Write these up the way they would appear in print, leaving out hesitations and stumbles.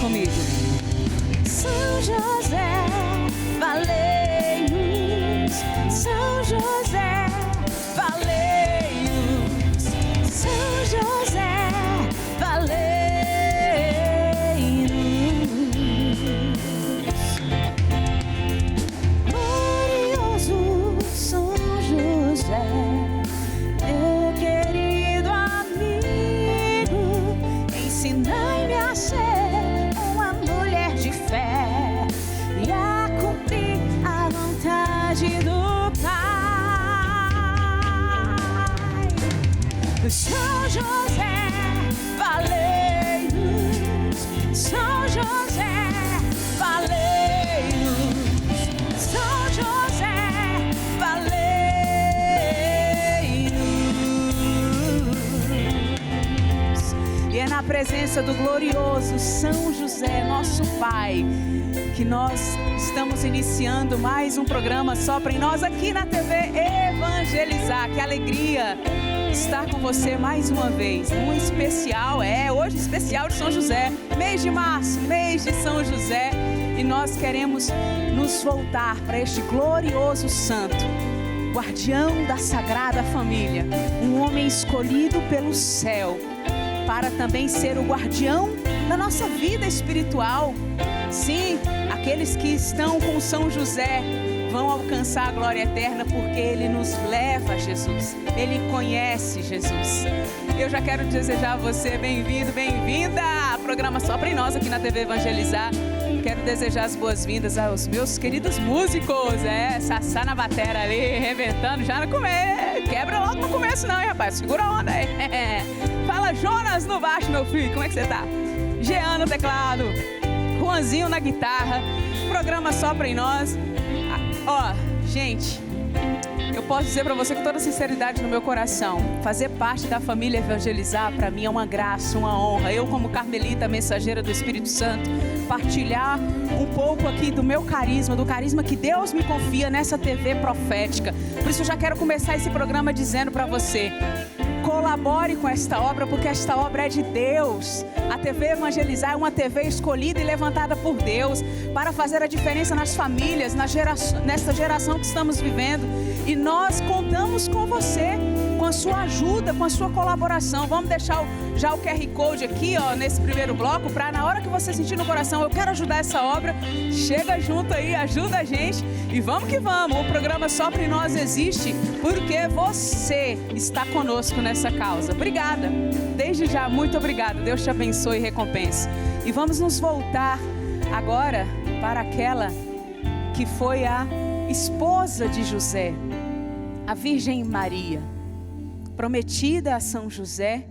comigo. São José, valei-nos. São José, valei-nos. São José, valei-nos. Glorioso São José, meu querido amigo, ensinai-me a ser uma mulher de fé e a cumprir a vontade do Pai. São José, valei-nos. São José, valei-nos. São José, valei-nos. E é na presença do glorioso São José, nosso Pai, que nós estamos iniciando mais um programa Só Pra Em Nós aqui na TV Evangelizar. Que alegria estar com você mais uma vez. Um especial, hoje especial de São José, mês de março, mês de São José. E nós queremos nos voltar para este glorioso santo, guardião da Sagrada Família, um homem escolhido pelo céu para também ser o guardião da nossa vida espiritual. Sim, aqueles que estão com São José vão alcançar a glória eterna, porque ele nos leva a Jesus, ele conhece Jesus. Eu já quero desejar a você bem-vindo, bem-vinda ao programa Só Pra Em Nós aqui na TV Evangelizar. Quero desejar as boas-vindas aos meus queridos músicos, Sassá na batera ali, arrebentando já no começo. Quebra logo no começo não, hein, rapaz, segura a onda aí. Fala, Jonas no baixo, meu filho, como é que você tá? Jean no teclado, Juanzinho na guitarra, programa Só Pra Em Nós. Gente, eu posso dizer pra você com toda sinceridade no meu coração, fazer parte da família Evangelizar pra mim é uma graça, uma honra. Eu, como carmelita, mensageira do Espírito Santo, partilhar um pouco aqui do meu carisma, do carisma que Deus me confia nessa TV profética. Por isso eu já quero começar esse programa dizendo pra você: colabore com esta obra, porque esta obra é de Deus. A TV Evangelizar é uma TV escolhida e levantada por Deus para fazer a diferença nas famílias, nessa geração que estamos vivendo. E nós contamos com você, com a sua ajuda, com a sua colaboração. Vamos deixar já o QR Code aqui, nesse primeiro bloco, para na hora que você sentir no coração, eu quero ajudar essa obra, chega junto aí, ajuda a gente e vamos que vamos. O programa Só Pra Em Nós existe porque você está conosco nessa causa. Obrigada, desde já, muito obrigada. Deus te abençoe e recompense. E vamos nos voltar agora para aquela que foi a esposa de José, a Virgem Maria, prometida a São José,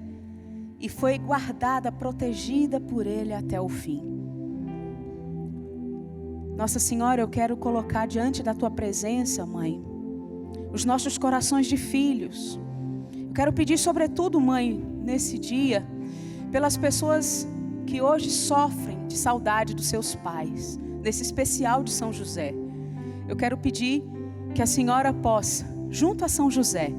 e foi guardada, protegida por ele até o fim. Nossa Senhora, eu quero colocar diante da tua presença, Mãe, os nossos corações de filhos. Eu quero pedir sobretudo, Mãe, nesse dia, pelas pessoas que hoje sofrem de saudade dos seus pais, nesse especial de São José. Eu quero pedir que a Senhora possa, junto a São José,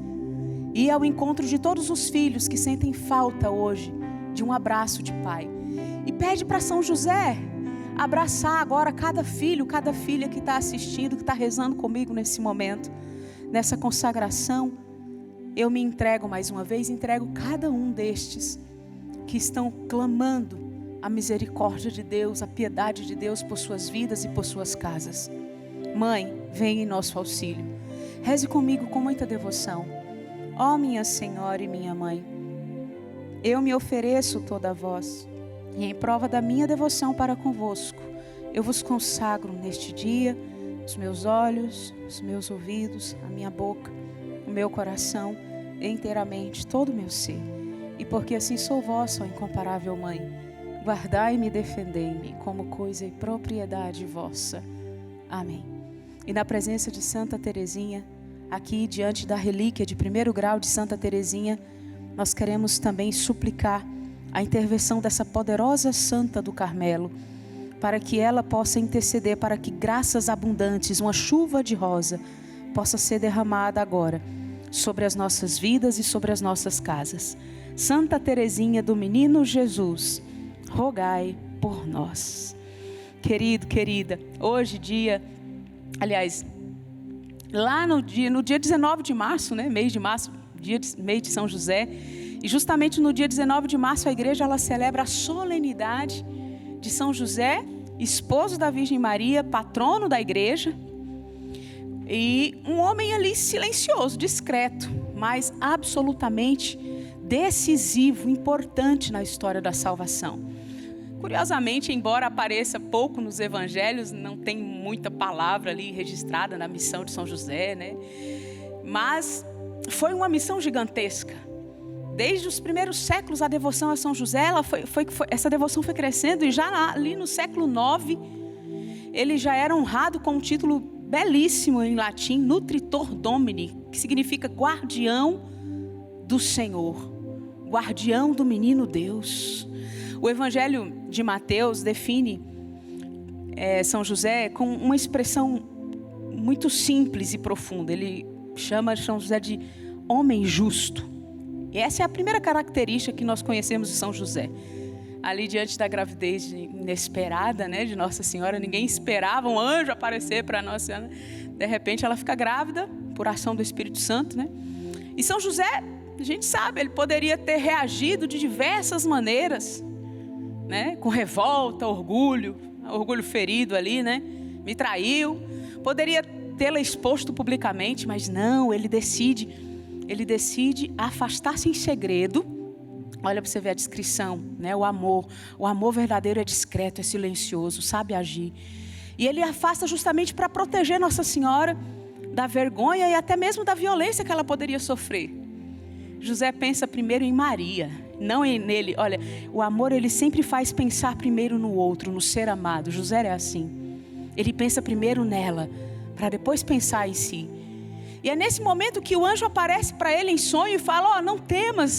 ir ao encontro de todos os filhos que sentem falta hoje de um abraço de pai. E pede para São José abraçar agora cada filho, cada filha que está assistindo, que está rezando comigo nesse momento, nessa consagração. Eu me entrego mais uma vez, entrego cada um destes que estão clamando a misericórdia de Deus, a piedade de Deus por suas vidas e por suas casas. Mãe, vem em nosso auxílio. Reze comigo com muita devoção. Ó minha Senhora e minha Mãe, eu me ofereço toda a vós, e em prova da minha devoção para convosco, eu vos consagro neste dia os meus olhos, os meus ouvidos, a minha boca, o meu coração, inteiramente todo o meu ser. E porque assim sou vossa, ó incomparável Mãe, guardai-me e defendei-me como coisa e propriedade vossa. Amém. E na presença de Santa Teresinha, aqui diante da relíquia de 1º grau de Santa Teresinha, nós queremos também suplicar a intervenção dessa poderosa Santa do Carmelo, para que ela possa interceder, para que graças abundantes, uma chuva de rosa, possa ser derramada agora sobre as nossas vidas e sobre as nossas casas. Santa Teresinha do Menino Jesus, rogai por nós. Querido, querida, hoje lá no dia 19 de março, né, mês de março, mês de São José, e justamente no dia 19 de março a igreja ela celebra a solenidade de São José, esposo da Virgem Maria, patrono da igreja, e um homem ali silencioso, discreto, mas absolutamente decisivo, importante na história da salvação. Curiosamente, embora apareça pouco nos evangelhos, não tem muita palavra ali registrada na missão de São José, né? Mas foi uma missão gigantesca. Desde os primeiros séculos, a devoção a São José, essa devoção foi crescendo, e já ali no século IX, ele já era honrado com um título belíssimo em latim, Nutritor Domini, que significa guardião do Senhor, guardião do menino Deus. O Evangelho de Mateus define São José com uma expressão muito simples e profunda. Ele chama São José de homem justo. E essa é a primeira característica que nós conhecemos de São José. Ali diante da gravidez inesperada, né, de Nossa Senhora, ninguém esperava um anjo aparecer para Nossa Senhora. De repente ela fica grávida por ação do Espírito Santo, né? E São José, a gente sabe, ele poderia ter reagido de diversas maneiras, né? Com revolta, orgulho ferido ali, né? Me traiu. Poderia tê-la exposto publicamente, mas não, ele decide afastar-se em segredo. Olha para você ver a descrição, né? O amor verdadeiro é discreto, é silencioso, sabe agir. E ele afasta justamente para proteger Nossa Senhora da vergonha e até mesmo da violência que ela poderia sofrer. José pensa primeiro em Maria, não nele. Olha, o amor ele sempre faz pensar primeiro no outro, no ser amado. José é assim. Ele pensa primeiro nela, para depois pensar em si. E é nesse momento que o anjo aparece para ele em sonho e fala: não temas,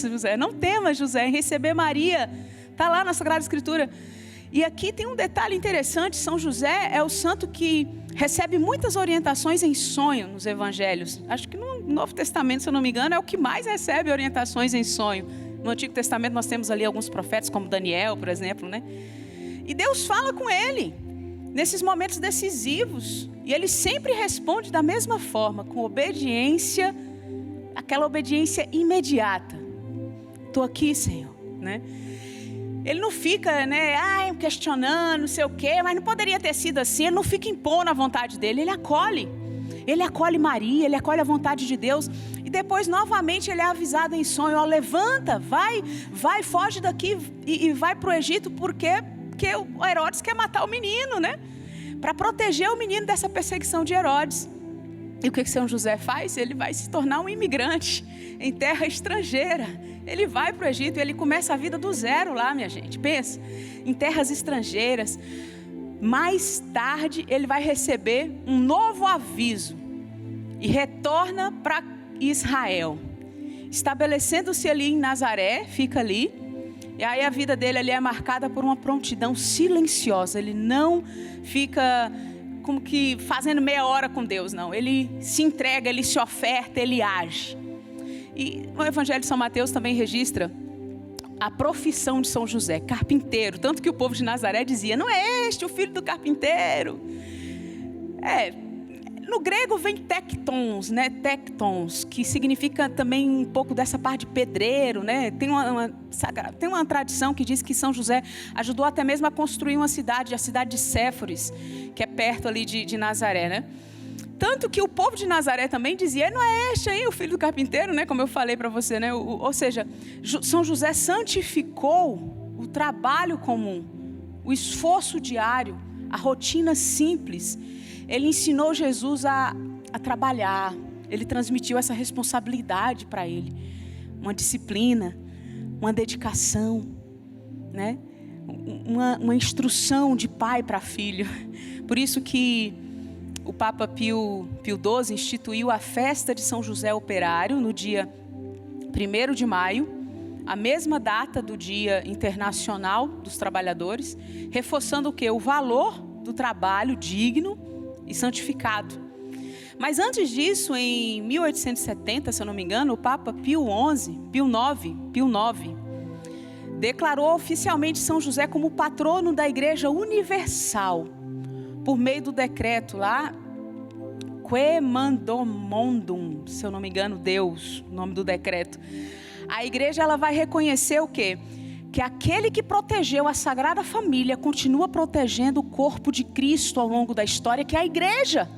José, em receber Maria. Está lá na Sagrada Escritura. E aqui tem um detalhe interessante: São José é o santo que recebe muitas orientações em sonho nos evangelhos. Acho que no Novo Testamento, se eu não me engano, é o que mais recebe orientações em sonho. No Antigo Testamento nós temos ali alguns profetas, como Daniel, por exemplo, né? E Deus fala com ele nesses momentos decisivos. E ele sempre responde da mesma forma, com obediência, aquela obediência imediata. Estou aqui, Senhor, né? Ele não fica, né, questionando, não sei o quê, mas não poderia ter sido assim. Ele não fica impondo a vontade dele, ele acolhe Maria, ele acolhe a vontade de Deus. E depois, novamente, ele é avisado em sonho: levanta, vai, foge daqui e vai para o Egito, porque o Herodes quer matar o menino, né? Para proteger o menino dessa perseguição de Herodes. E o que São José faz? Ele vai se tornar um imigrante em terra estrangeira. Ele vai para o Egito e ele começa a vida do zero lá, minha gente. Pensa, em terras estrangeiras. Mais tarde ele vai receber um novo aviso e retorna para Israel, estabelecendo-se ali em Nazaré, fica ali. E aí a vida dele ali é marcada por uma prontidão silenciosa. Ele não fica como que fazendo meia hora com Deus, não. Ele se entrega, ele se oferta, ele age. E o Evangelho de São Mateus também registra a profissão de São José, carpinteiro. Tanto que o povo de Nazaré dizia: não é este o filho do carpinteiro? No grego vem tectons, né? Tectons, que significa também um pouco dessa parte de pedreiro, né? Tem uma tradição que diz que São José ajudou até mesmo a construir uma cidade, a cidade de Séforis, que é perto ali de Nazaré, né? Tanto que o povo de Nazaré também dizia: não é este aí o filho do carpinteiro, né? Como eu falei para você, né? Ou seja, São José santificou o trabalho comum, o esforço diário, a rotina simples. Ele ensinou Jesus a trabalhar. Ele transmitiu essa responsabilidade para ele. Uma disciplina, uma dedicação, né? Uma instrução de pai para filho. Por isso que o Papa Pio XII instituiu a festa de São José Operário no dia 1º de maio, a mesma data do Dia Internacional dos Trabalhadores, reforçando o quê? O valor do trabalho digno e santificado. Mas antes disso, em 1870, se eu não me engano, o Papa Pio IX, declarou oficialmente São José como patrono da Igreja Universal, por meio do decreto lá, Que Mandomondum, se eu não me engano, Deus, o nome do decreto. A igreja ela vai reconhecer o quê? Que aquele que protegeu a Sagrada Família continua protegendo o corpo de Cristo ao longo da história, que é a igreja.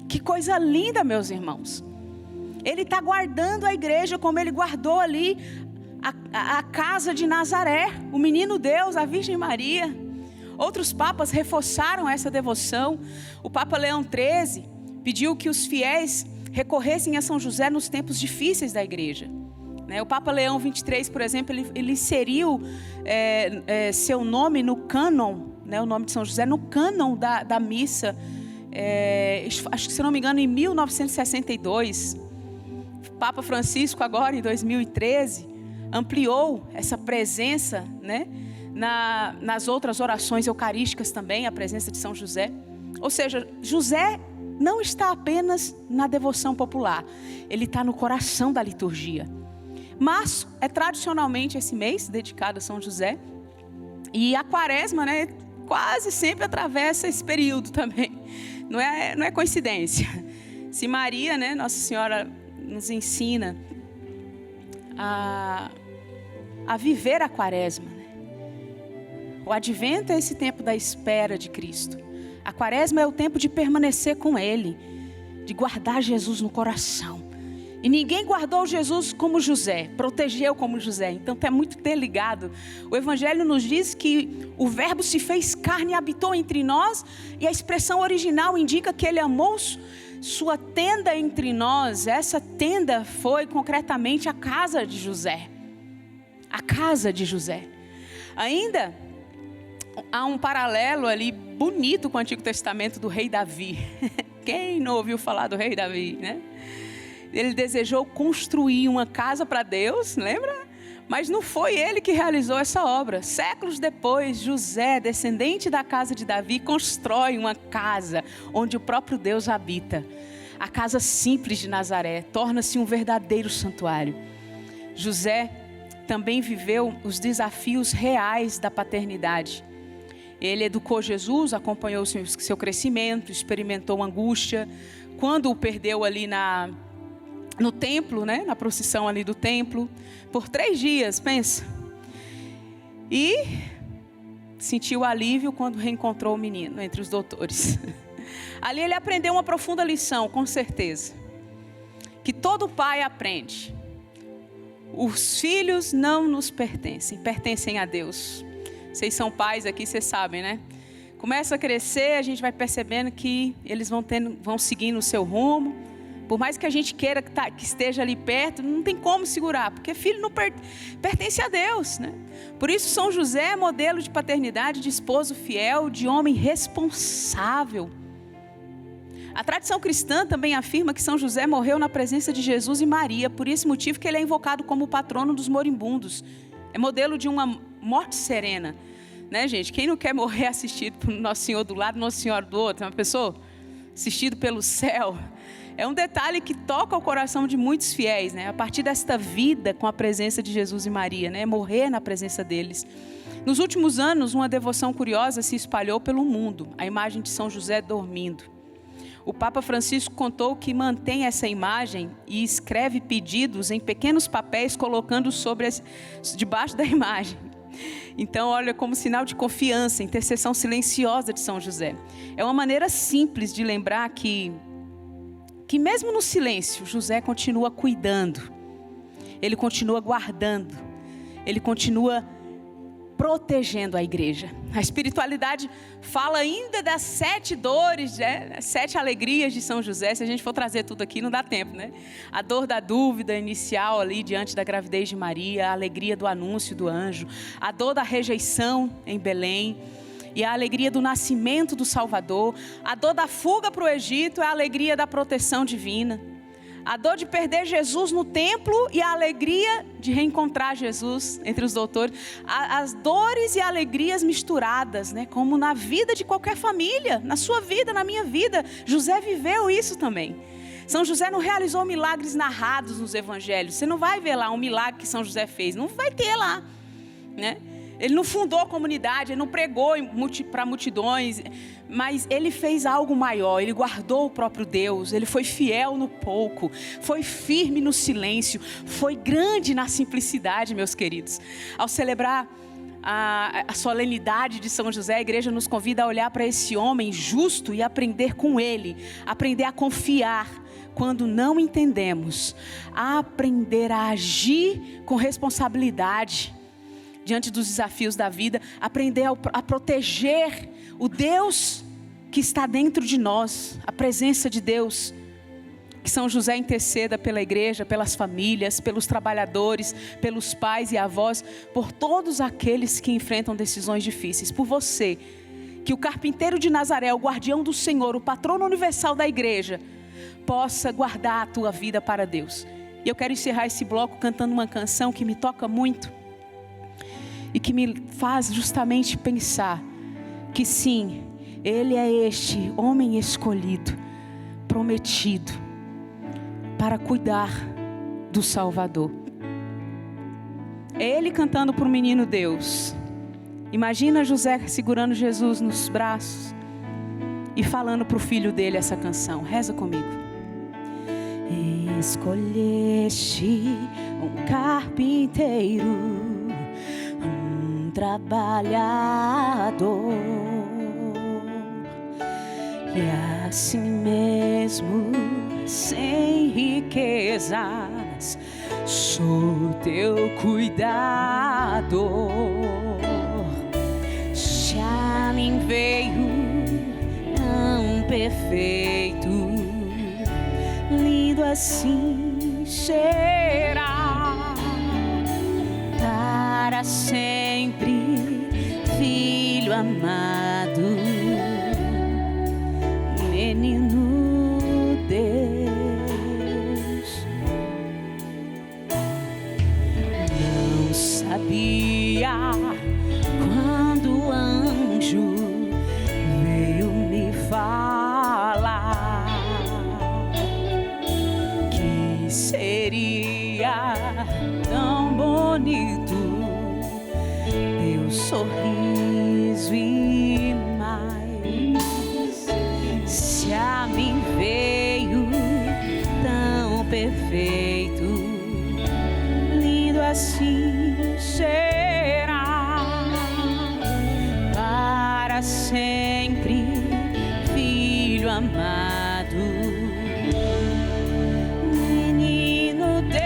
Que coisa linda, meus irmãos. Ele está guardando a igreja como ele guardou ali a casa de Nazaré, o menino Deus, a Virgem Maria. Outros papas reforçaram essa devoção. O Papa Leão XIII pediu que os fiéis recorressem a São José nos tempos difíceis da igreja. O Papa Leão XXIII, por exemplo, ele inseriu seu nome no cânon, o nome de São José, no cânon da missa, acho que, se não me engano, em 1962. O Papa Francisco, agora em 2013, ampliou essa presença, nas outras orações eucarísticas também, a presença de São José. Ou seja, José não está apenas na devoção popular, ele está no coração da liturgia. Março é tradicionalmente esse mês dedicado a São José. E a quaresma, quase sempre atravessa esse período também. Não é coincidência. Se Maria, Nossa Senhora, nos ensina a viver a quaresma. O advento é esse tempo da espera de Cristo. A quaresma é o tempo de permanecer com Ele, de guardar Jesus no coração. E ninguém guardou Jesus como José, protegeu como José. Então está muito interligado. O Evangelho nos diz que o Verbo se fez carne e habitou entre nós. E a expressão original indica que Ele amou sua tenda entre nós. Essa tenda foi concretamente a casa de José. A casa de José. Ainda há um paralelo ali bonito com o Antigo Testamento do rei Davi. Quem não ouviu falar do rei Davi, Ele desejou construir uma casa para Deus, lembra? Mas não foi ele que realizou essa obra. Séculos depois, José, descendente da casa de Davi, constrói uma casa onde o próprio Deus habita. A casa simples de Nazaré torna-se um verdadeiro santuário. José também viveu os desafios reais da paternidade. Ele educou Jesus, acompanhou seu crescimento, experimentou angústia. Quando o perdeu ali no templo, na procissão ali do templo, por 3 dias, pensa. E sentiu alívio quando reencontrou o menino entre os doutores. Ali ele aprendeu uma profunda lição, com certeza. Que todo pai aprende. Os filhos não nos pertencem, pertencem a Deus. Vocês são pais aqui, vocês sabem, Começa a crescer, a gente vai percebendo que eles vão seguindo o seu rumo. Por mais que a gente queira que esteja ali perto, não tem como segurar, porque filho não pertence a Deus, Por isso São José é modelo de paternidade, de esposo fiel, de homem responsável. A tradição cristã também afirma que São José morreu na presença de Jesus e Maria, por esse motivo que ele é invocado como patrono dos moribundos. É modelo de uma morte serena, gente? Quem não quer morrer assistido por Nosso Senhor do lado, Nossa Senhora do outro? Uma pessoa assistido pelo céu. É um detalhe que toca o coração de muitos fiéis, a partir desta vida com a presença de Jesus e Maria, morrer na presença deles. Nos últimos anos, uma devoção curiosa se espalhou pelo mundo, a imagem de São José dormindo. O Papa Francisco contou que mantém essa imagem e escreve pedidos em pequenos papéis, colocando debaixo da imagem. Então, olha, como sinal de confiança, intercessão silenciosa de São José. É uma maneira simples de lembrar que mesmo no silêncio, José continua cuidando, ele continua guardando, ele continua protegendo a igreja. A espiritualidade fala ainda das 7 dores, 7 alegrias de São José. Se a gente for trazer tudo aqui, não dá tempo, A dor da dúvida inicial ali diante da gravidez de Maria, a alegria do anúncio do anjo, a dor da rejeição em Belém, e a alegria do nascimento do Salvador, a dor da fuga para o Egito, é a alegria da proteção divina, a dor de perder Jesus no templo e a alegria de reencontrar Jesus entre os doutores, as dores e alegrias misturadas, como na vida de qualquer família, na sua vida, na minha vida. José viveu isso também. São José não realizou milagres narrados nos evangelhos. Você não vai ver lá um milagre que São José fez, não vai ter lá. né? Ele não fundou a comunidade, ele não pregou para multidões, mas ele fez algo maior. Ele guardou o próprio Deus, ele foi fiel no pouco, foi firme no silêncio, foi grande na simplicidade, meus queridos. Ao celebrar a solenidade de São José, a igreja nos convida a olhar para esse homem justo e aprender com ele, aprender a confiar quando não entendemos, a aprender a agir com responsabilidade diante dos desafios da vida, aprender a proteger o Deus que está dentro de nós, a presença de Deus. Que São José interceda pela igreja, pelas famílias, pelos trabalhadores, pelos pais e avós, por todos aqueles que enfrentam decisões difíceis, por você, que o carpinteiro de Nazaré, o guardião do Senhor, o patrono universal da igreja, possa guardar a tua vida para Deus. E eu quero encerrar esse bloco cantando uma canção que me toca muito e que me faz justamente pensar que sim, Ele é este homem escolhido, prometido, para cuidar do Salvador. É Ele cantando para o menino Deus. Imagina José segurando Jesus nos braços e falando para o filho dele essa canção. Reza comigo. Escolheste um carpinteiro, um trabalhador, e assim mesmo, sem riquezas, sou teu cuidador. Já me veio tão perfeito, lindo assim será para sempre, filho amado, menino Deus. Não sabia quando o anjo veio me falar que seria tão bonito teu sorriso e mais. Se a mim veio tão perfeito, lindo assim será para sempre, filho amado, menino Deus,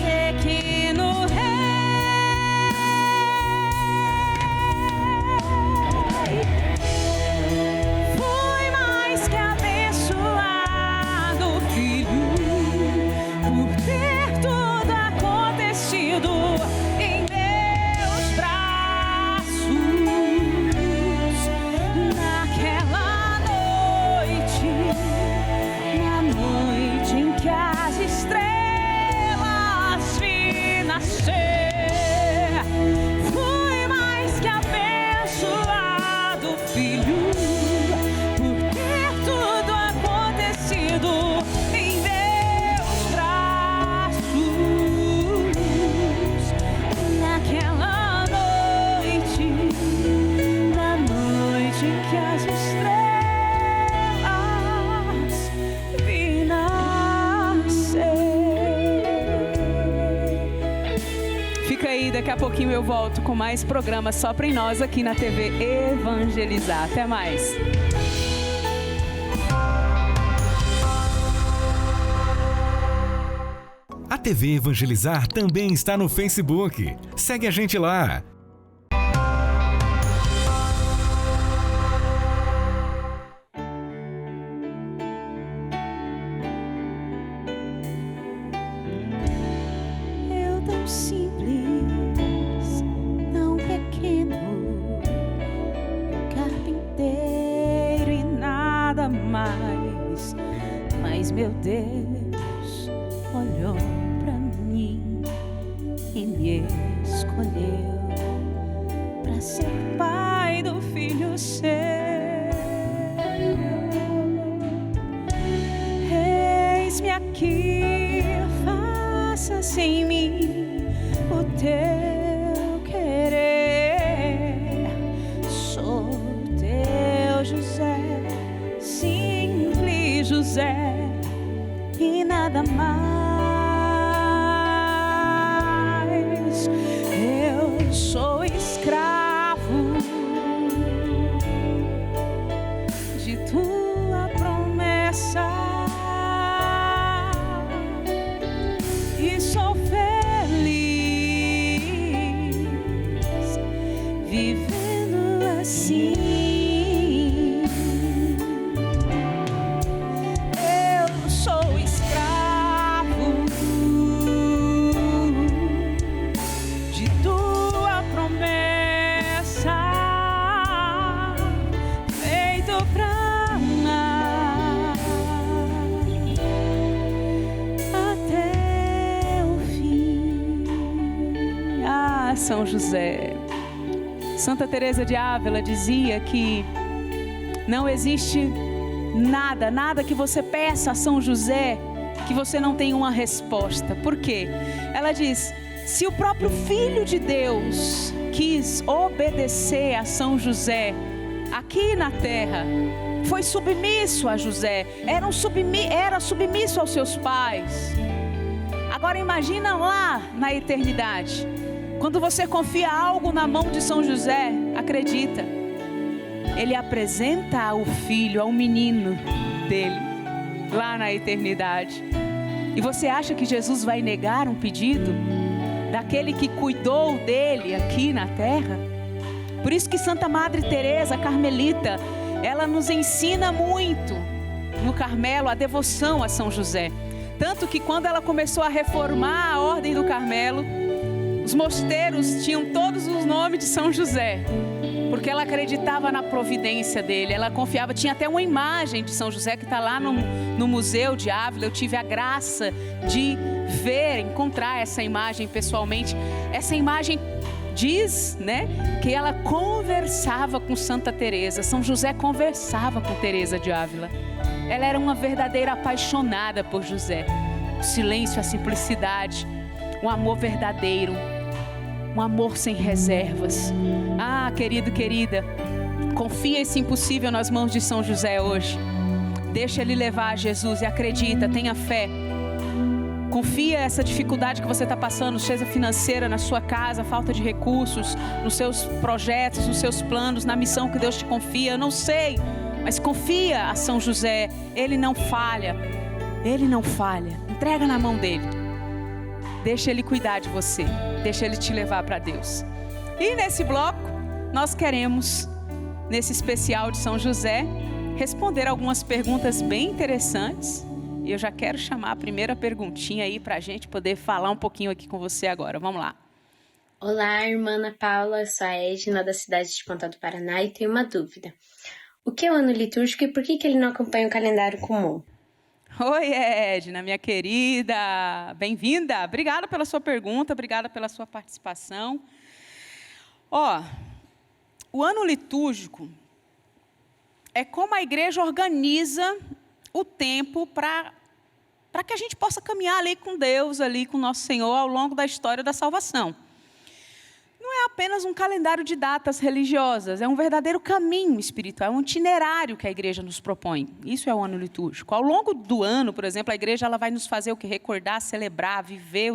pequeno rei. Fui mais que abençoado, filho, por ter tudo acontecido em meus braços. Naquela noite, na noite em que as estrelas vi nascer, fui mais que abençoado, filho, por ter tudo acontecido em meus braços. Naquela noite, na noite em que as estrelas vi nascer. Fica aí, daqui a pouquinho eu volto com mais programas só para nós aqui na TV Evangelizar. Até mais. A TV Evangelizar também está no Facebook. Segue a gente lá. Eu tão simples, tão pequeno, carpinteiro e nada mais. Mas meu Deus olhou pra mim e me escolheu. teu querer. Sou teu José, simples José, e nada mais. Eu sou escravo de tua promessa e sou feliz vivendo assim. Eu sou escravo de tua promessa, feito pra amar até o fim. Ah, São José. Santa Teresa de Ávila dizia que não existe nada que você peça a São José que você não tenha uma resposta. Por quê? Ela diz: se o próprio Filho de Deus quis obedecer a São José aqui na terra, foi submisso a José, era submisso aos seus pais. Agora imagina lá na eternidade, quando você confia algo na mão de São José, acredita, ele apresenta ao filho, ao menino dele, lá na eternidade. E você acha que Jesus vai negar um pedido daquele que cuidou dele aqui na terra? Por isso que Santa Madre Teresa, carmelita, ela nos ensina muito no Carmelo a devoção a São José. Tanto que quando ela começou a reformar a Ordem do Carmelo, os mosteiros tinham todos os nomes de São José, porque ela acreditava na providência dele, ela confiava. Tinha até uma imagem de São José que está lá no Museu de Ávila. Eu tive a graça de encontrar essa imagem pessoalmente. Essa imagem diz, que ela conversava com Santa Teresa. São José conversava com Teresa de Ávila. Ela era uma verdadeira apaixonada por José. O silêncio, a simplicidade, um amor verdadeiro, um amor sem reservas. Ah, querido, querida, confia esse impossível nas mãos de São José hoje. Deixa ele levar a Jesus e acredita, tenha fé. Confia essa dificuldade que você está passando, seja financeira, na sua casa, falta de recursos, nos seus projetos, nos seus planos, na missão que Deus te confia. Eu não sei, mas confia a São José. Ele não falha. Ele não falha. Entrega na mão dele. Deixa ele cuidar de você. Deixa ele te levar para Deus. E nesse bloco, nós queremos, nesse especial de São José, responder algumas perguntas bem interessantes. E eu já quero chamar a primeira perguntinha aí para a gente poder falar um pouquinho aqui com você agora. Vamos lá. Olá, irmã Ana Paula, eu sou a Edna, da cidade de Ponta do Paraná, e tenho uma dúvida. O que é o ano litúrgico e por que ele não acompanha o calendário comum? Oi, Edna, minha querida, bem-vinda. Obrigada pela sua pergunta, obrigada pela sua participação. O ano litúrgico é como a igreja organiza o tempo para que a gente possa caminhar ali com Deus, ali com nosso Senhor, ao longo da história da salvação. Não é apenas um calendário de datas religiosas, é um verdadeiro caminho espiritual, é um itinerário que a igreja nos propõe. Isso é o ano litúrgico. Ao longo do ano, por exemplo, a igreja ela vai nos fazer o que? Recordar, celebrar, viver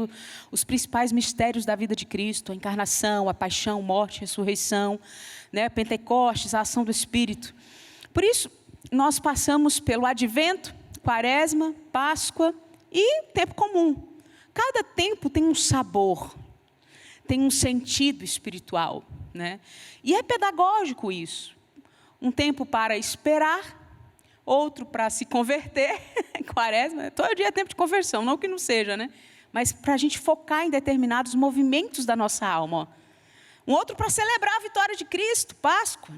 os principais mistérios da vida de Cristo, a encarnação, a paixão, morte, ressurreição, Pentecostes, a ação do Espírito. Por isso, nós passamos pelo Advento, Quaresma, Páscoa e tempo comum. Cada tempo tem um sabor, tem um sentido espiritual, E é pedagógico isso. Um tempo para esperar, outro para se converter. Quaresma, todo dia é tempo de conversão, não que não seja, Mas para a gente focar em determinados movimentos da nossa alma. Um outro para celebrar a vitória de Cristo, Páscoa,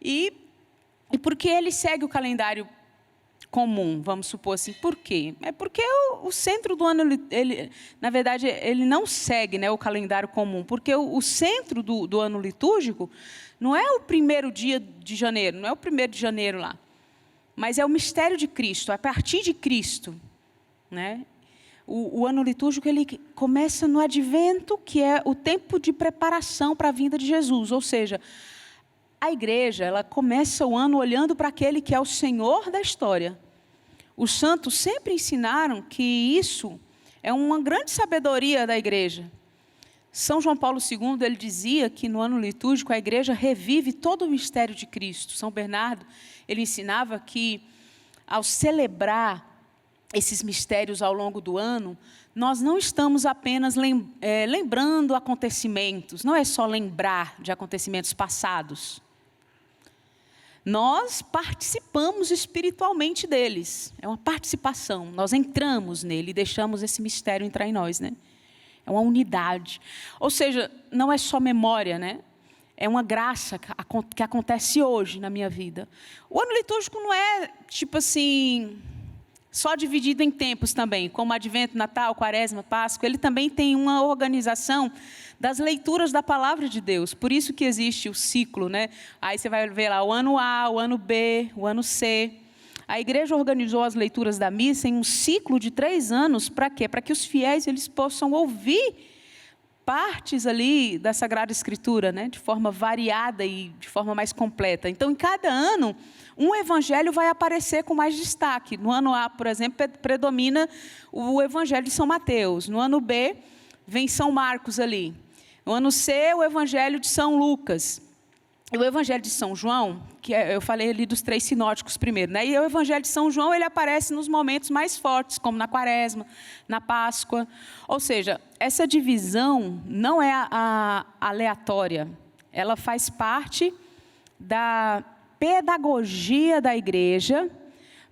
E por que ele segue o calendário comum, vamos supor assim? Por quê? É porque o centro do ano, na verdade, ele não segue o calendário comum, porque o centro do ano litúrgico não é o primeiro dia de janeiro, não é o 1º de janeiro lá, mas é o mistério de Cristo, a partir de Cristo, O ano litúrgico ele começa no advento, que é o tempo de preparação para a vinda de Jesus. Ou seja, a igreja ela começa o ano olhando para aquele que é o Senhor da história. Os santos sempre ensinaram que isso é uma grande sabedoria da igreja. São João Paulo II ele dizia que no ano litúrgico a igreja revive todo o mistério de Cristo. São Bernardo ele ensinava que ao celebrar esses mistérios ao longo do ano, nós não estamos apenas lembrando acontecimentos, não é só lembrar de acontecimentos passados. Nós participamos espiritualmente deles, é uma participação, nós entramos nele e deixamos esse mistério entrar em nós, né? É uma unidade, ou seja, não é só memória, né? É uma graça que acontece hoje na minha vida. O ano litúrgico não é tipo assim... só dividido em tempos também, como Advento, Natal, Quaresma, Páscoa, ele também tem uma organização das leituras da Palavra de Deus. Por isso que existe o ciclo, né? Aí você vai ver lá o ano A, o ano B, o ano C. A igreja organizou as leituras da missa em um ciclo de 3 anos, para quê? Para que os fiéis eles possam ouvir partes ali da Sagrada Escritura, né? De forma variada e de forma mais completa. Então, em cada ano, um evangelho vai aparecer com mais destaque. No ano A, por exemplo, predomina o evangelho de São Mateus. No ano B, vem São Marcos ali. No ano C, o evangelho de São Lucas. E o evangelho de São João, que eu falei ali dos 3 sinóticos primeiro, né? E o evangelho de São João, ele aparece nos momentos mais fortes, como na Quaresma, na Páscoa. Ou seja, essa divisão não é aleatória. Ela faz parte da pedagogia da igreja,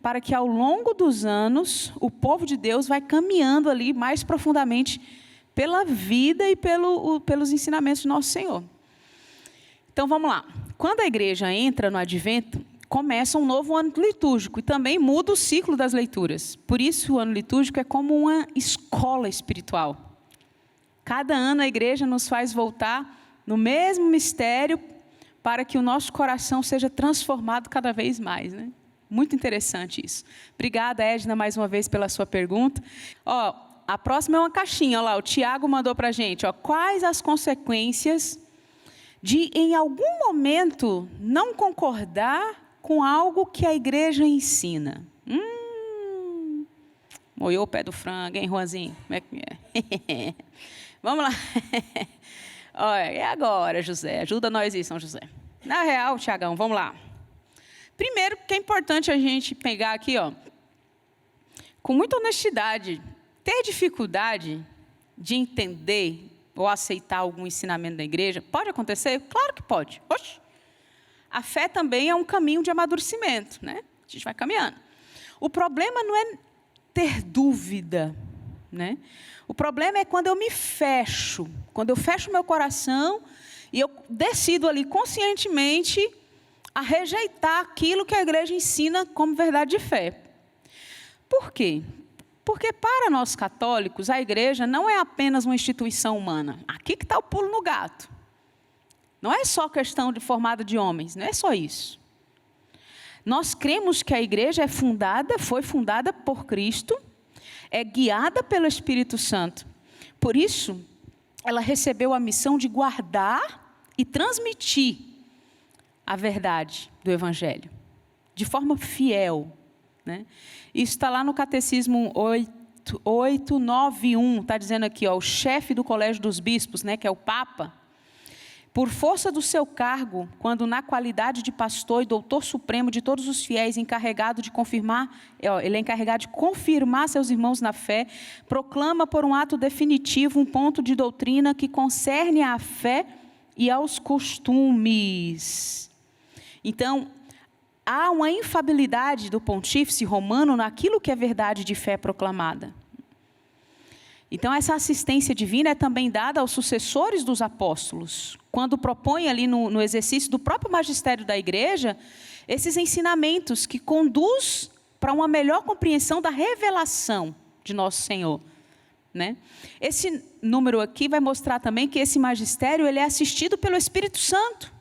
para que ao longo dos anos, o povo de Deus vai caminhando ali mais profundamente pela vida e pelos ensinamentos do nosso Senhor. Então, vamos lá. Quando a igreja entra no advento, começa um novo ano litúrgico e também muda o ciclo das leituras. Por isso, o ano litúrgico é como uma escola espiritual. Cada ano a igreja nos faz voltar no mesmo mistério para que o nosso coração seja transformado cada vez mais, né? Muito interessante isso. Obrigada, Edna, mais uma vez pela sua pergunta. Ó, a próxima é uma caixinha, ó lá, o Tiago mandou para a gente. Ó, quais as consequências de, em algum momento, não concordar com algo que a igreja ensina? Moiou o pé do frango, hein, Juanzinho? Como é que é? Vamos lá. Olha, e agora, José? Ajuda nós aí, São José. Na real, Tiagão, vamos lá. Primeiro, que é importante a gente pegar aqui, ó, com muita honestidade, ter dificuldade de entender ou aceitar algum ensinamento da igreja, pode acontecer? Claro que pode. Oxe. A fé também é um caminho de amadurecimento, né? A gente vai caminhando. O problema não é ter dúvida, né? O problema é quando eu me fecho, quando eu fecho meu coração e eu decido ali conscientemente a rejeitar aquilo que a igreja ensina como verdade de fé. Por quê? Porque para nós católicos, a igreja não é apenas uma instituição humana. Aqui que está o pulo no gato. Não é só questão de formada de homens, não é só isso. Nós cremos que a igreja foi fundada por Cristo, é guiada pelo Espírito Santo. Por isso, ela recebeu a missão de guardar e transmitir a verdade do Evangelho, de forma fiel, né? Isso está lá no Catecismo 891, está dizendo aqui, ó, o chefe do Colégio dos Bispos, né, que é o Papa, por força do seu cargo, quando na qualidade de pastor e doutor supremo de todos os fiéis, encarregado de confirmar, ele é encarregado de confirmar seus irmãos na fé, proclama por um ato definitivo um ponto de doutrina que concerne à fé e aos costumes. Então, há uma infalibilidade do pontífice romano naquilo que é verdade de fé proclamada. Então, essa assistência divina é também dada aos sucessores dos apóstolos, quando propõem ali no exercício do próprio magistério da igreja, esses ensinamentos que conduz para uma melhor compreensão da revelação de nosso Senhor, né? Esse número aqui vai mostrar também que esse magistério ele é assistido pelo Espírito Santo,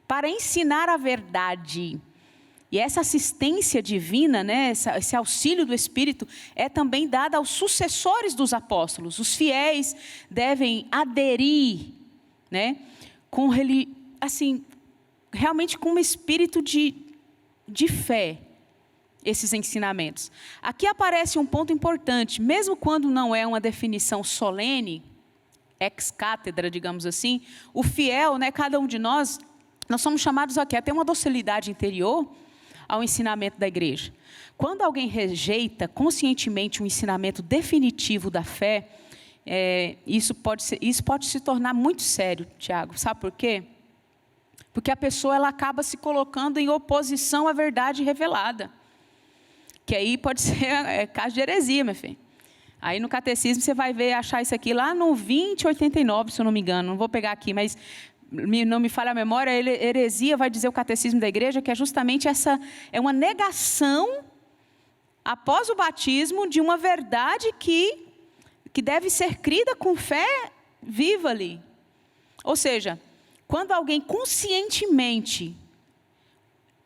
para ensinar a verdade. E essa assistência divina, né, esse auxílio do Espírito é também dado aos sucessores dos apóstolos. Os fiéis devem aderir, né, realmente com um espírito de fé, esses ensinamentos. Aqui aparece um ponto importante, mesmo quando não é uma definição solene, ex-cátedra, digamos assim, o fiel, né, cada um de nós somos chamados aqui a ter uma docilidade interior ao ensinamento da igreja. Quando alguém rejeita conscientemente um ensinamento definitivo da fé, isso pode se tornar muito sério, Tiago. Sabe por quê? Porque a pessoa ela acaba se colocando em oposição à verdade revelada. Que aí pode ser caso de heresia, meu filho. Aí no catecismo você vai achar isso aqui lá no 2089, se eu não me engano. Não vou pegar aqui, mas não me falha a memória, heresia vai dizer o catecismo da igreja, que é justamente é uma negação, após o batismo, de uma verdade que deve ser crida com fé viva ali. Ou seja, quando alguém conscientemente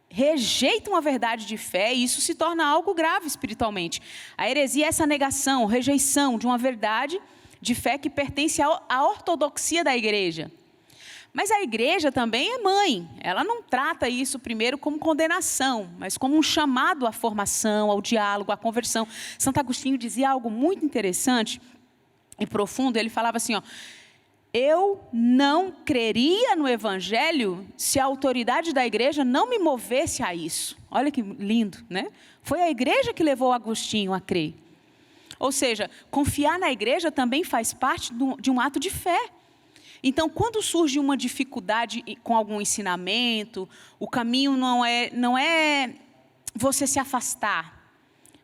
rejeita uma verdade de fé, isso se torna algo grave espiritualmente. A heresia é essa negação, rejeição de uma verdade de fé que pertence à ortodoxia da igreja. Mas a igreja também é mãe. Ela não trata isso primeiro como condenação, mas como um chamado à formação, ao diálogo, à conversão. Santo Agostinho dizia algo muito interessante e profundo. Ele falava assim, eu não creria no evangelho se a autoridade da igreja não me movesse a isso. Olha que lindo, né? Foi a igreja que levou Agostinho a crer. Ou seja, confiar na igreja também faz parte de um ato de fé. Então, quando surge uma dificuldade com algum ensinamento, o caminho não é você se afastar,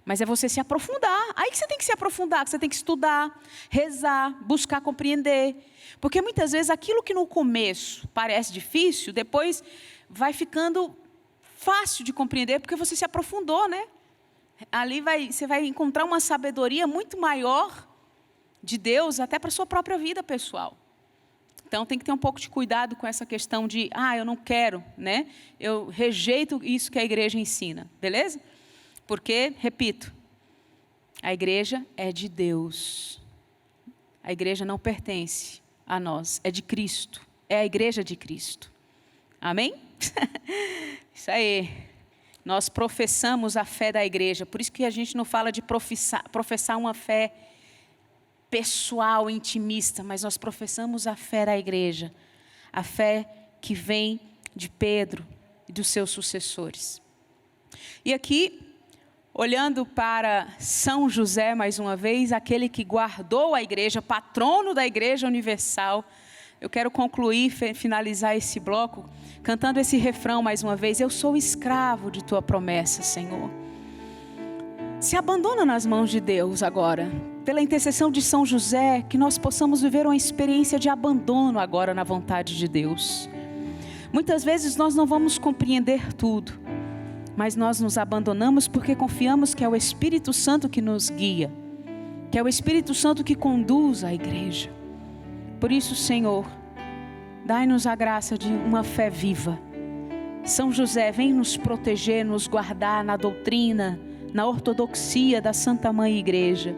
mas é você se aprofundar. Aí que você tem que se aprofundar, que você tem que estudar, rezar, buscar compreender. Porque muitas vezes aquilo que no começo parece difícil, depois vai ficando fácil de compreender, porque você se aprofundou, né? Ali você vai encontrar uma sabedoria muito maior de Deus, até para a sua própria vida pessoal. Então, tem que ter um pouco de cuidado com essa questão de, eu não quero, né? Eu rejeito isso que a igreja ensina, beleza? Porque, repito, a igreja é de Deus. A igreja não pertence a nós, é de Cristo. É a igreja de Cristo. Amém? Isso aí. Nós professamos a fé da igreja. Por isso que a gente não fala de professar uma fé pessoal, intimista, mas nós professamos a fé da igreja, a fé que vem de Pedro e dos seus sucessores. E aqui, olhando para São José mais uma vez, aquele que guardou a igreja, patrono da Igreja Universal, eu quero concluir, finalizar esse bloco, cantando esse refrão mais uma vez: eu sou escravo de tua promessa, Senhor. Se abandona nas mãos de Deus agora, pela intercessão de São José, que nós possamos viver uma experiência de abandono agora na vontade de Deus. Muitas vezes nós não vamos compreender tudo, mas nós nos abandonamos porque confiamos que é o Espírito Santo que nos guia, que é o Espírito Santo que conduz a igreja. Por isso, Senhor, dai-nos a graça de uma fé viva. São José, vem nos proteger, nos guardar na doutrina, na ortodoxia da Santa Mãe Igreja.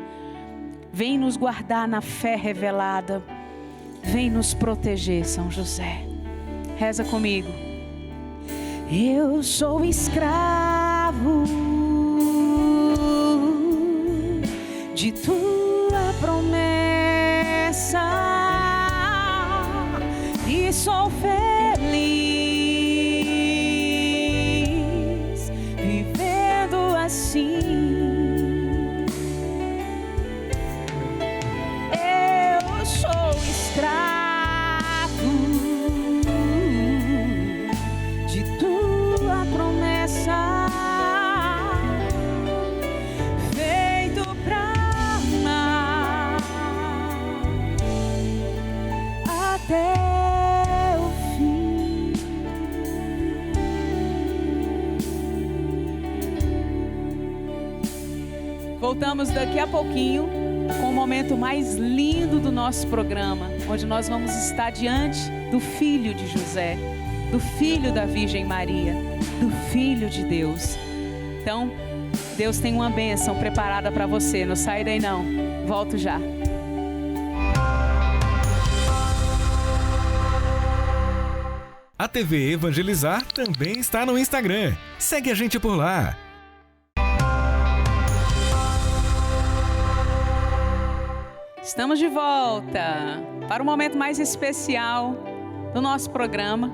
Vem nos guardar na fé revelada. Vem nos proteger, São José. Reza comigo. Eu sou escravo de tua promessa e sou feliz vivendo assim. Eu sou escravo de tua promessa, feito pra amar até o fim. Voltamos daqui a pouquinho com o momento mais lindo do nosso programa, onde nós vamos estar diante do filho de José, do filho da Virgem Maria. do Filho de Deus. Então, Deus tem uma bênção preparada para você. Não sai daí não. Volto já. A TV Evangelizar também está no Instagram. Segue a gente por lá. Estamos de volta para o momento mais especial do nosso programa,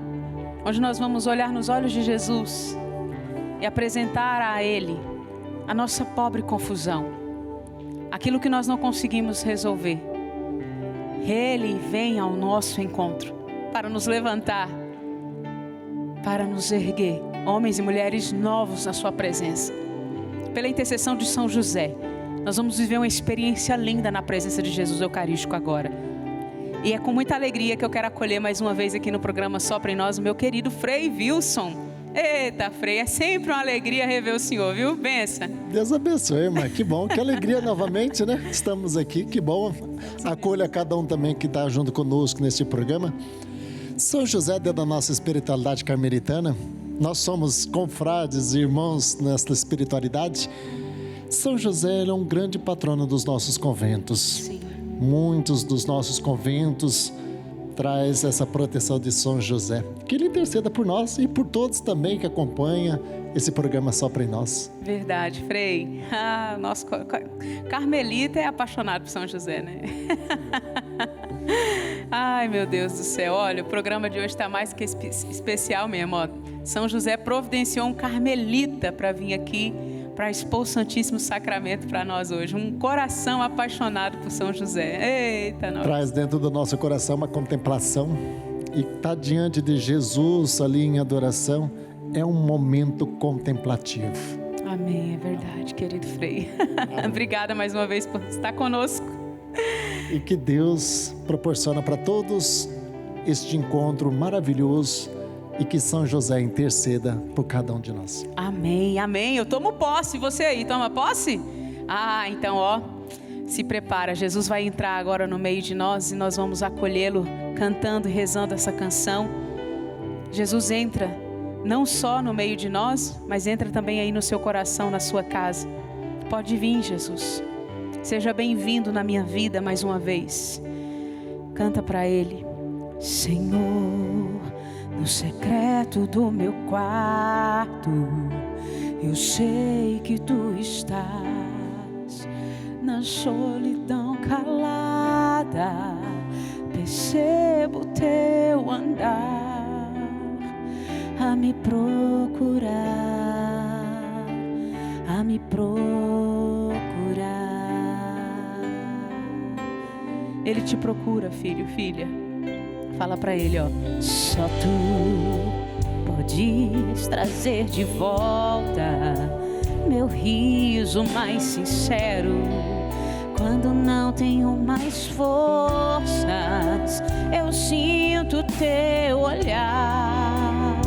onde nós vamos olhar nos olhos de Jesus e apresentar a Ele a nossa pobre confusão, aquilo que nós não conseguimos resolver. Ele vem ao nosso encontro para nos levantar, para nos erguer, homens e mulheres novos na sua presença. Pela intercessão de São José, nós vamos viver uma experiência linda na presença de Jesus Eucarístico agora. E é com muita alegria que eu quero acolher mais uma vez aqui no programa Sopra em Nós o meu querido Frei Wilson. Eita, Frei, é sempre uma alegria rever o senhor, viu? Benção. Deus abençoe, irmã. Que bom, que alegria novamente, né? Estamos aqui, que bom. Acolha cada um também que está junto conosco neste programa. São José, dentro da nossa espiritualidade carmelitana, nós somos confrades e irmãos nesta espiritualidade. São José é um grande patrono dos nossos conventos. Sim. Muitos dos nossos conventos traz essa proteção de São José. Que ele interceda por nós e por todos também que acompanham esse programa Sopra em Nós. Verdade, Frei. Nosso carmelita é apaixonado por São José, né? Ai, meu Deus do céu. Olha, o programa de hoje está mais que especial mesmo. Ó. São José providenciou um carmelita para vir aqui para expor o Santíssimo Sacramento para nós hoje. Um coração apaixonado por São José. Eita, nossa. Traz dentro do nosso coração uma contemplação e está diante de Jesus ali em adoração. É um momento contemplativo. Amém, é verdade, querido Frei. Obrigada mais uma vez por estar conosco. E que Deus proporciona para todos este encontro maravilhoso e que São José interceda por cada um de nós. Amém, amém. Eu tomo posse. Você aí, toma posse? Então, ó, se prepara. Jesus vai entrar agora no meio de nós e nós vamos acolhê-lo cantando e rezando essa canção. Jesus entra não só no meio de nós, mas entra também aí no seu coração, na sua casa. Pode vir, Jesus. Seja bem-vindo na minha vida mais uma vez. Canta para Ele. Senhor, no secreto do meu quarto, eu sei que Tu estás. Na solidão calada, percebo Teu andar a me procurar, a me procurar. Ele te procura, filho, filha. Fala pra Ele, ó. Só Tu podes trazer de volta meu riso mais sincero. Quando não tenho mais forças, eu sinto Teu olhar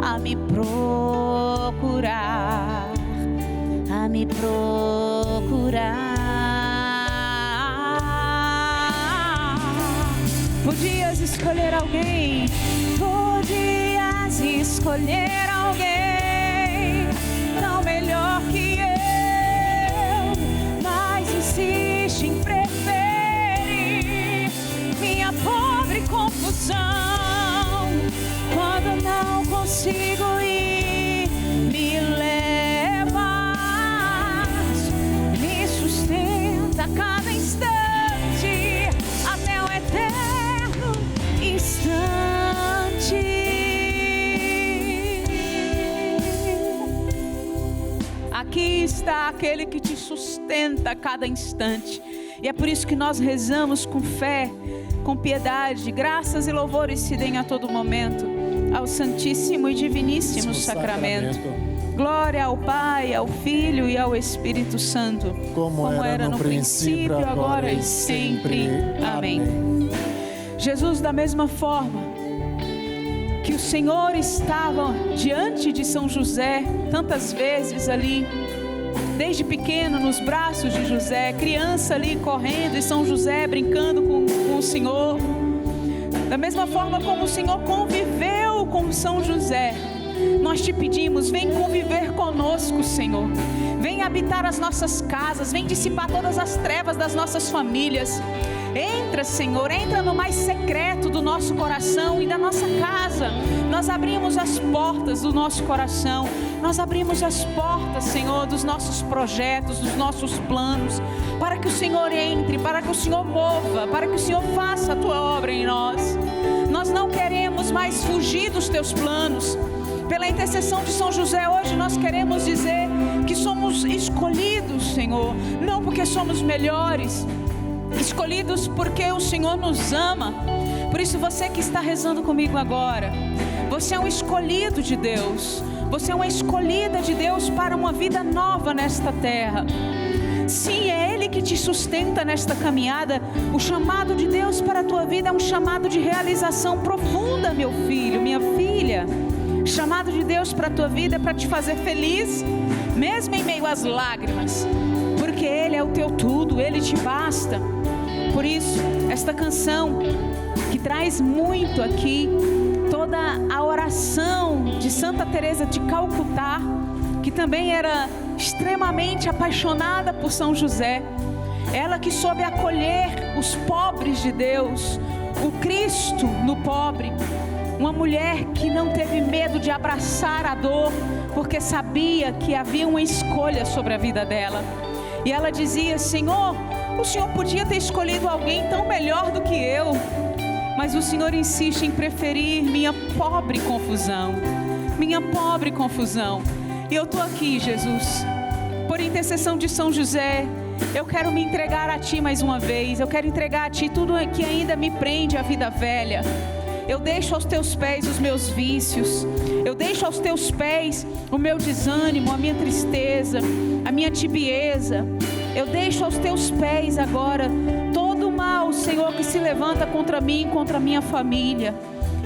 a me procurar, a me procurar. Podias escolher alguém, podias escolher alguém não melhor que eu, mas insiste em preferir minha pobre confusão. Quando não consigo ir, me levas, me sustenta a cada instante, até o eterno instante. Aqui está aquele que te sustenta a cada instante. E é por isso que nós rezamos com fé, com piedade. Graças e louvores se deem a todo momento ao Santíssimo e Diviníssimo Sacramento. Glória ao Pai, ao Filho e ao Espírito Santo, como era no princípio, agora e sempre. Amém. Jesus, da mesma forma que o Senhor estava diante de São José tantas vezes ali, desde pequeno nos braços de José, criança ali correndo e São José brincando com o Senhor. Da mesma forma como o Senhor conviveu com São José, nós te pedimos, vem conviver conosco, Senhor. Vem habitar as nossas casas, vem dissipar todas as trevas das nossas famílias. Entra, Senhor, entra no mais secreto do nosso coração e da nossa casa. Nós abrimos as portas do nosso coração, nós abrimos as portas, Senhor, dos nossos projetos, dos nossos planos, para que o Senhor entre, para que o Senhor mova, para que o Senhor faça a tua obra em nós. Nós não queremos mais fugir dos teus planos. Pela intercessão de São José, hoje nós queremos dizer que somos escolhidos, Senhor, não porque somos melhores, escolhidos porque o Senhor nos ama. Por isso, você que está rezando comigo agora, você é um escolhido de Deus, você é uma escolhida de Deus para uma vida nova nesta terra. Sim, é Ele que te sustenta nesta caminhada. O chamado de Deus para a tua vida é um chamado de realização profunda, meu filho, minha filha. O chamado de Deus para a tua vida é para te fazer feliz, mesmo em meio às lágrimas, porque Ele é o teu tudo, Ele te basta. Por isso, esta canção que traz muito aqui toda a oração de Santa Teresa de Calcutá, que também era extremamente apaixonada por São José, ela que soube acolher os pobres de Deus, o Cristo no pobre, uma mulher que não teve medo de abraçar a dor, porque sabia que havia uma escolha sobre a vida dela. E ela dizia: Senhor, o Senhor podia ter escolhido alguém tão melhor do que eu, mas o Senhor insiste em preferir minha pobre confusão, minha pobre confusão. E eu estou aqui, Jesus, por intercessão de São José, eu quero me entregar a Ti mais uma vez. Eu quero entregar a Ti tudo que ainda me prende à vida velha. Eu deixo aos Teus pés os meus vícios, eu deixo aos Teus pés o meu desânimo, a minha tristeza, a minha tibieza. Eu deixo aos Teus pés agora todo o mal, Senhor, que se levanta contra mim, contra a minha família.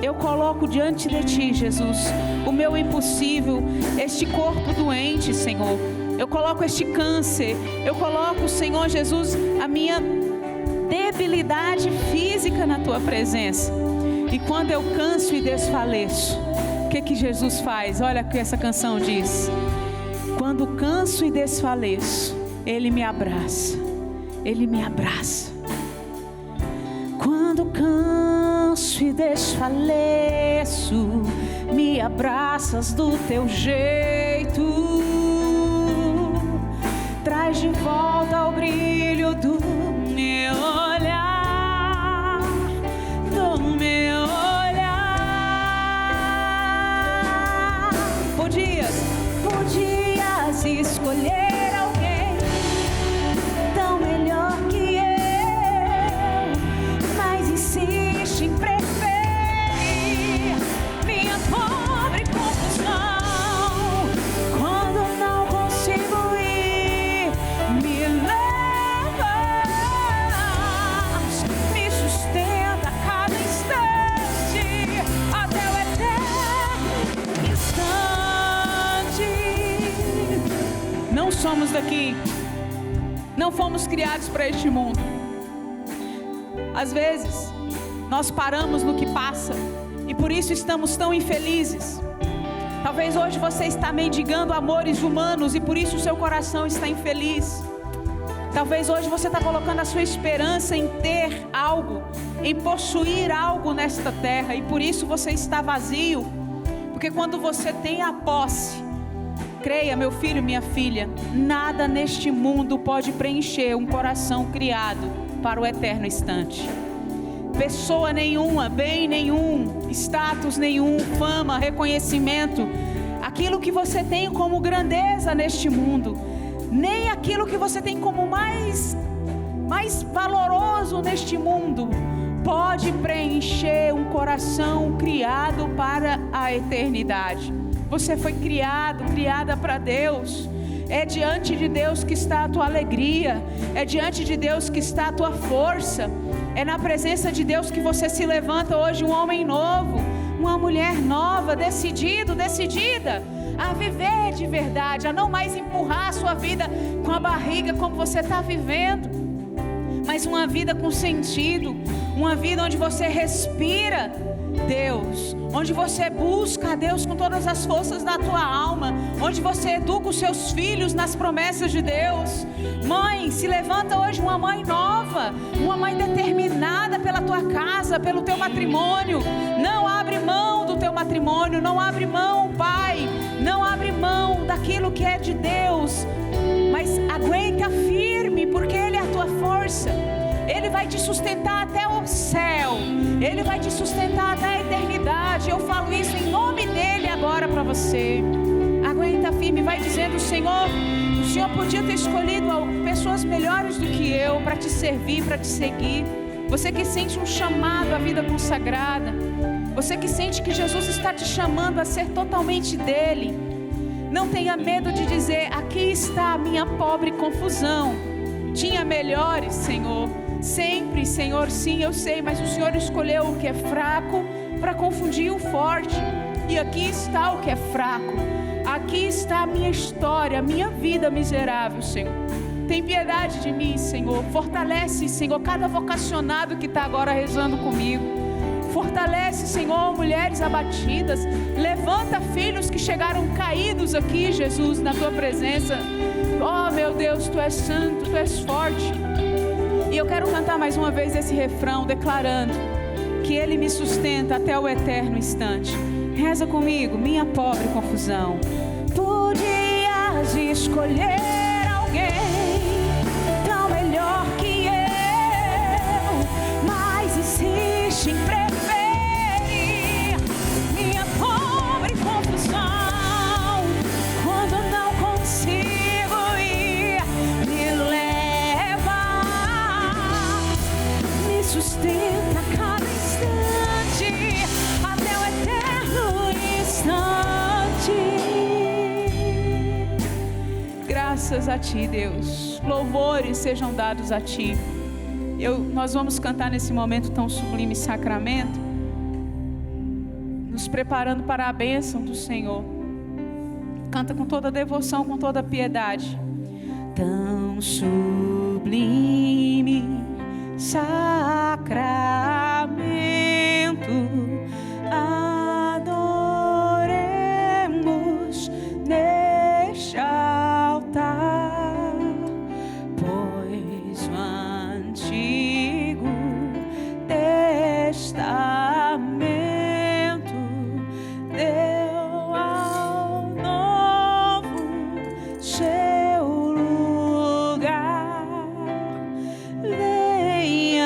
Eu coloco diante de Ti, Jesus, o meu impossível, este corpo doente, Senhor. Eu coloco este câncer, eu coloco, Senhor Jesus, a minha debilidade física na Tua presença. E quando eu canso e desfaleço, o que Jesus faz? Olha o que essa canção diz: quando canso e desfaleço, Ele me abraça, Ele me abraça. Quando canso e desfaleço, me abraças do Teu jeito, traz de volta o brilho do meu olhar, do meu olhar. Podias escolher alguém tão melhor que eu, mas insiste em preferir minha pobre confusão. Quando não consigo ir, me levas, me sustenta a cada instante, até o eterno instante. Não somos daqui, não fomos criados para este mundo. Às vezes, nós paramos no que passa e por isso estamos tão infelizes. Talvez hoje você está mendigando amores humanos e por isso o seu coração está infeliz. Talvez hoje você está colocando a sua esperança em ter algo, em possuir algo nesta terra e por isso você está vazio. Porque quando você tem a posse, creia, meu filho, minha filha, nada neste mundo pode preencher um coração criado para o eterno instante. Pessoa nenhuma, bem nenhum, status nenhum, fama, reconhecimento, aquilo que você tem como grandeza neste mundo, nem aquilo que você tem como mais valoroso neste mundo, pode preencher um coração criado para a eternidade. Você foi criada para Deus. É diante de Deus que está a tua alegria, é diante de Deus que está a tua força, é na presença de Deus que você se levanta hoje um homem novo, uma mulher nova, decidida a viver de verdade, a não mais empurrar a sua vida com a barriga como você está vivendo, mas uma vida com sentido, uma vida onde você respira Deus, onde você busca a Deus com todas as forças da tua alma, onde você educa os seus filhos nas promessas de Deus. Mãe, se levanta hoje uma mãe nova, uma mãe determinada pela tua casa, pelo teu matrimônio. Não abre mão do teu matrimônio, não abre mão, pai, não abre mão daquilo que é de Deus, mas aguenta firme, porque Ele é a tua força. Ele vai te sustentar até o céu, Ele vai te sustentar até a eternidade. Eu falo isso em nome dEle agora para você. Aguenta firme, vai dizendo: Senhor, o Senhor podia ter escolhido pessoas melhores do que eu para te servir, para te seguir. Você que sente um chamado à vida consagrada, você que sente que Jesus está te chamando a ser totalmente dEle, não tenha medo de dizer: aqui está a minha pobre confusão. Tinha melhores, Senhor. Sempre, Senhor, sim, eu sei, mas o Senhor escolheu o que é fraco para confundir o forte. E aqui está o que é fraco. Aqui está a minha história, a minha vida miserável, Senhor. Tem piedade de mim, Senhor. Fortalece, Senhor, cada vocacionado que está agora rezando comigo. Fortalece, Senhor, mulheres abatidas. Levanta filhos que chegaram caídos aqui, Jesus, na tua presença. Oh, meu Deus, tu és santo, tu és forte. E eu quero cantar mais uma vez esse refrão, declarando que Ele me sustenta até o eterno instante. Reza comigo: minha pobre confusão. Podias escolher alguém tão melhor que eu, mas insiste em preferir minha pobre confusão. Quando não consigo ir, me leva, me sustenta a cada instante, até o eterno instante. Graças a Ti, Deus. Louvores sejam dados a Ti. Nós vamos cantar nesse momento tão sublime sacramento, nos preparando para a bênção do Senhor. Canta com toda devoção, com toda piedade. Tão sublime sacramento, adoremos neste altar, pois o Antigo Testamento deu ao Novo seu lugar. Venha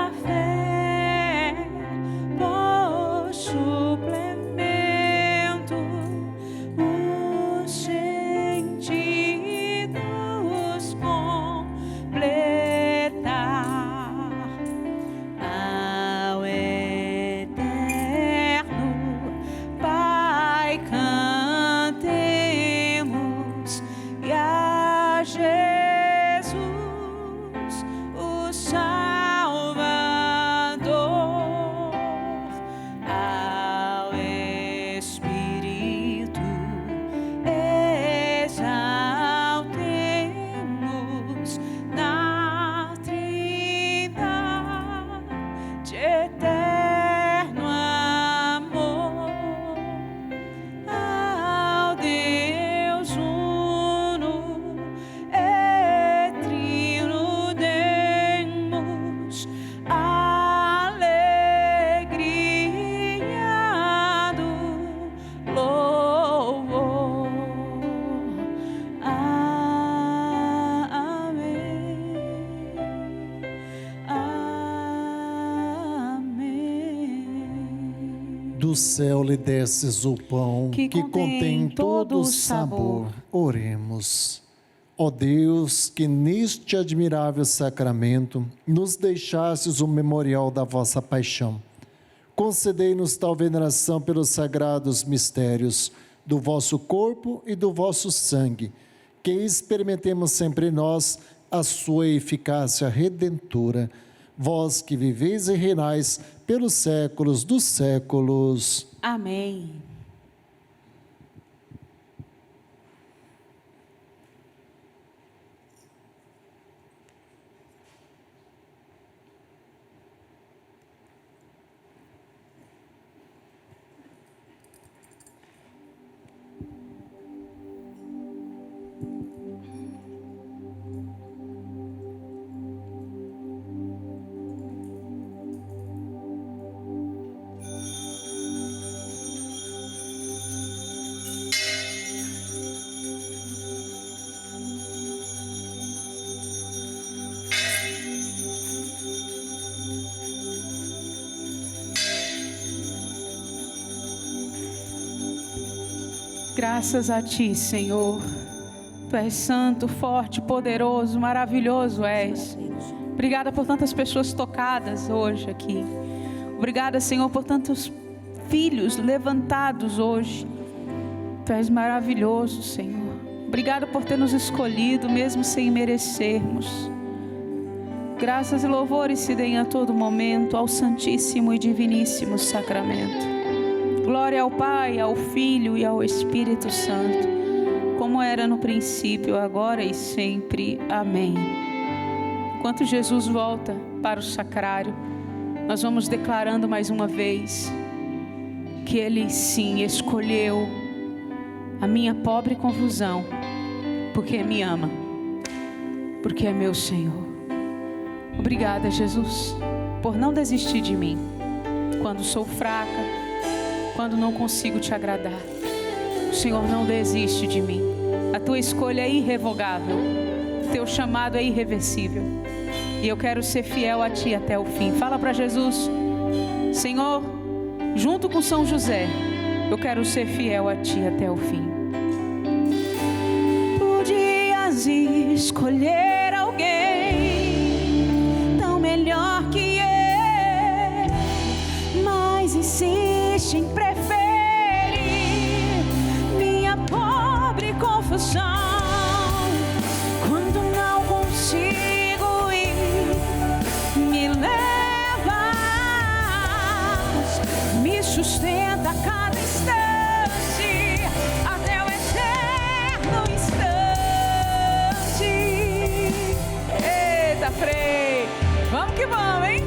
a fé por suplemento, os sentidos completar. Ao eterno Pai cantemos, e a Jesus o Salvador, ao Espírito exaltemos na Trindade eterno amor, ao Deus uno e trino demos alegria do louvor. Amém. Amém. Do céu lhe desces o pão Que contém todo o sabor. Oremos. Ó Deus, que neste admirável sacramento nos deixastes o memorial da vossa paixão, concedei-nos tal veneração pelos sagrados mistérios do vosso corpo e do vosso sangue, que experimentemos sempre em nós a sua eficácia redentora. Vós que viveis e reinais pelos séculos dos séculos. Amém. Graças a Ti, Senhor. Tu és santo, forte, poderoso, maravilhoso és. Obrigada por tantas pessoas tocadas hoje aqui. Obrigada, Senhor, por tantos filhos levantados hoje. Tu és maravilhoso, Senhor. Obrigada por ter nos escolhido, mesmo sem merecermos. Graças e louvores se deem a todo momento ao Santíssimo e Diviníssimo Sacramento. Glória ao Pai, ao Filho e ao Espírito Santo, como era no princípio, agora e sempre. Amém. Enquanto Jesus volta para o sacrário, nós vamos declarando mais uma vez que Ele sim escolheu a minha pobre confusão, porque me ama, porque é meu Senhor. Obrigada, Jesus, por não desistir de mim quando sou fraca, quando não consigo te agradar. O Senhor não desiste de mim. A tua escolha é irrevogável, teu chamado é irreversível, e eu quero ser fiel a ti até o fim. Fala para Jesus: Senhor, junto com São José, eu quero ser fiel a ti até o fim. Podias escolher alguém tão melhor que eu, mas insiste em preferir minha pobre confusão. Quando não consigo ir, me levas, me sustenta a cada instante, até o eterno instante. Eita, Frei, vamos que vamos, hein?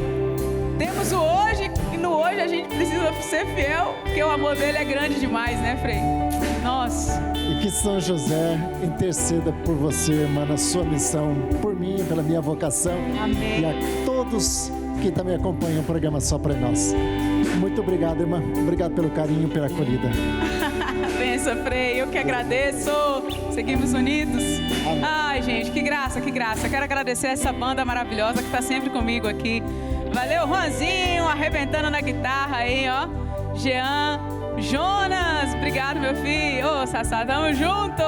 Temos o hoje, e no hoje a gente precisa ser fiel, porque o amor dele é grande demais, né, Frei? Nossa. E que São José interceda por você, irmã, na sua missão, por mim, pela minha vocação. Amém. E a todos que também acompanham o programa Só Para Nós. Muito obrigado, irmã. Obrigado pelo carinho, pela acolhida. Benção, Frei. Eu que agradeço. Seguimos unidos. Amém. Ai, gente, que graça, que graça. Quero agradecer essa banda maravilhosa que está sempre comigo aqui. Valeu, Juanzinho, arrebentando na guitarra aí, ó. Jean, Jonas, obrigado, meu filho. Ô, Sassá, tamo junto.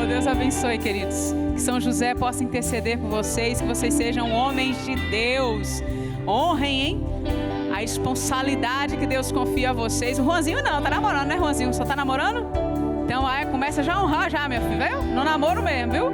Deus abençoe, queridos. Que São José possa interceder por vocês, que vocês sejam homens de Deus. Honrem, hein? A responsabilidade que Deus confia a vocês. O Juanzinho não, tá namorando, né, Juanzinho? Só tá namorando? Então, começa já a honrar já, meu filho, viu? No namoro mesmo, viu?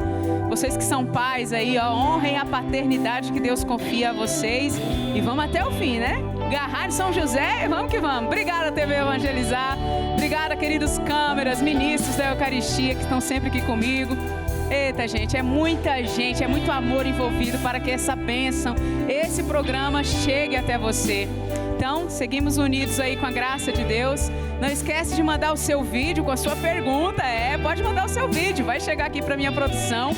Vocês que são pais aí, ó, honrem a paternidade que Deus confia a vocês. E vamos até o fim, né? Agarrar de São José, vamos que vamos. Obrigada, TV Evangelizar. Obrigada, queridos câmeras, ministros da Eucaristia que estão sempre aqui comigo. Eita, gente, é muita gente, é muito amor envolvido para que essa bênção, esse programa chegue até você. Então, seguimos unidos aí com a graça de Deus. Não esquece de mandar o seu vídeo com a sua pergunta. Pode mandar o seu vídeo, vai chegar aqui para minha produção.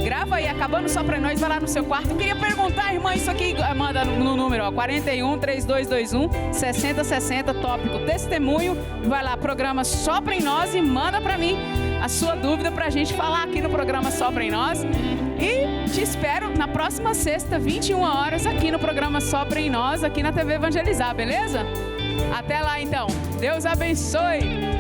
Grava aí, acabando Só Pra Nós, vai lá no seu quarto. Eu queria perguntar, irmã, isso aqui, manda no número, ó, 41 3221 6060, tópico testemunho. Vai lá, programa Só Pra Nós, e manda pra mim a sua dúvida pra gente falar aqui no programa Só Pra Nós. E te espero na próxima sexta, 21 horas, aqui no programa Só Pra Nós, aqui na TV Evangelizar, beleza? Até lá, então. Deus abençoe.